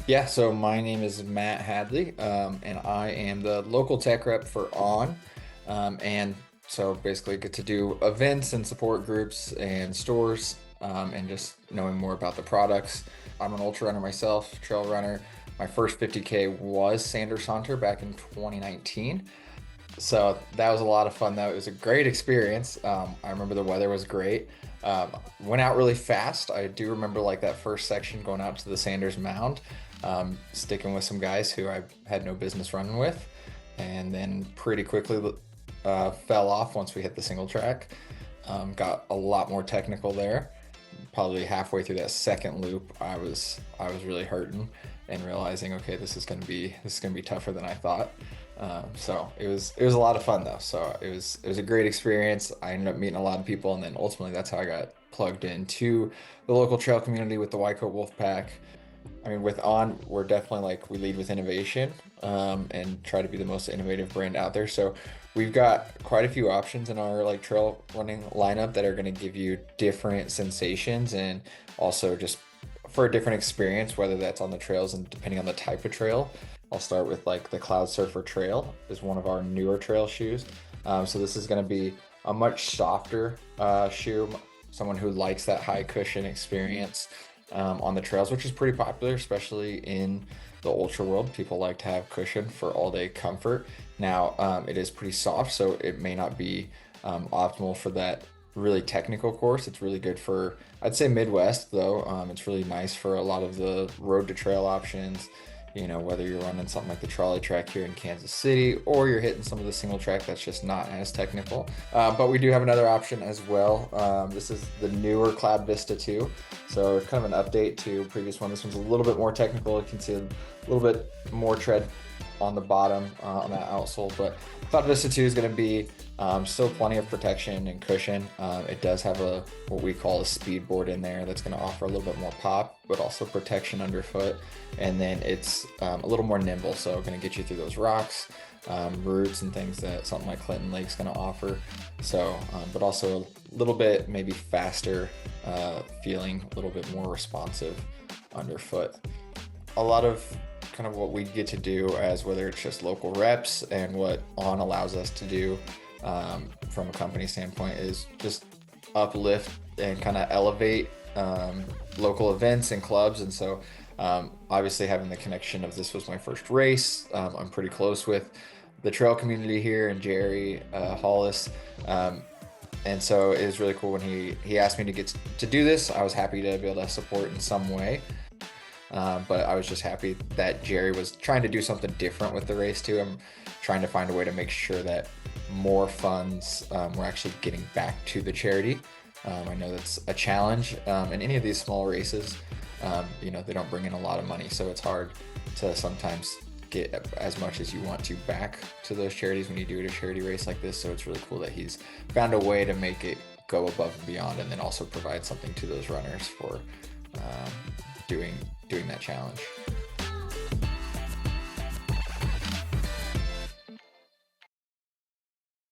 Yeah, so my name is Matt Hadley, and I am the local tech rep for On. And so basically get to do events and support groups and stores, and just knowing more about the products. I'm an ultra runner myself, trail runner. My first 50K was Saunter back in 2019. So that was a lot of fun though. It was a great experience. I remember the weather was great. Went out really fast. I do remember like that first section going out to the Sanders Mound, sticking with some guys who I had no business running with, and then pretty quickly fell off once we hit the single track. Got a lot more technical there. Probably halfway through that second loop, I was really hurting and realizing, okay, this is gonna be tougher than I thought. So it was a lot of fun though. So it was a great experience. I ended up meeting a lot of people, and then ultimately that's how I got plugged into the local trail community with the Wycote Wolf Pack. I mean, with On, we're definitely like we lead with innovation, and try to be the most innovative brand out there. So we've got quite a few options in our like trail running lineup that are going to give you different sensations and also just for a different experience, whether that's on the trails and depending on the type of trail. I'll start with like the Cloud Surfer Trail is one of our newer trail shoes. So this is going to be a much softer shoe. Someone who likes that high cushion experience on the trails, which is pretty popular, especially in the ultra world. People like to have cushion for all day comfort. Now, it is pretty soft, so it may not be optimal for that really technical course. It's really good for, I'd say, Midwest, though. It's really nice for a lot of the road to trail options. Whether you're running something like the trolley track here in Kansas City or you're hitting some of the single track that's just not as technical. But we do have another option as well. This is the newer Cloud Vista 2. So it's kind of an update to previous one. This one's a little bit more technical. You can see a little bit more tread on the bottom on that outsole. But Cloud Vista 2 is going to be still plenty of protection and cushion. It does have what we call a speed board in there that's going to offer a little bit more pop, but also protection underfoot. And then it's a little more nimble, so going to get you through those rocks, roots, and things that something like Clinton Lake's going to offer. So, but also a little bit maybe faster feeling, a little bit more responsive underfoot. A lot of kind of what we get to do as whether it's just local reps and what On allows us to do from a company standpoint is just uplift and kind of elevate local events and clubs. And so obviously having the connection of this was my first race. I'm pretty close with the trail community here and Jerry Hollis. And so it was really cool when he asked me to get to do this. I was happy to be able to support in some way. But I was just happy that Jerry was trying to do something different with the race too. I'm trying to find a way to make sure that more funds were actually getting back to the charity. I know that's a challenge in any of these small races. They don't bring in a lot of money, so it's hard to sometimes get as much as you want to back to those charities when you do a charity race like this. So it's really cool that he's found a way to make it go above and beyond, and then also provide something to those runners for doing that challenge.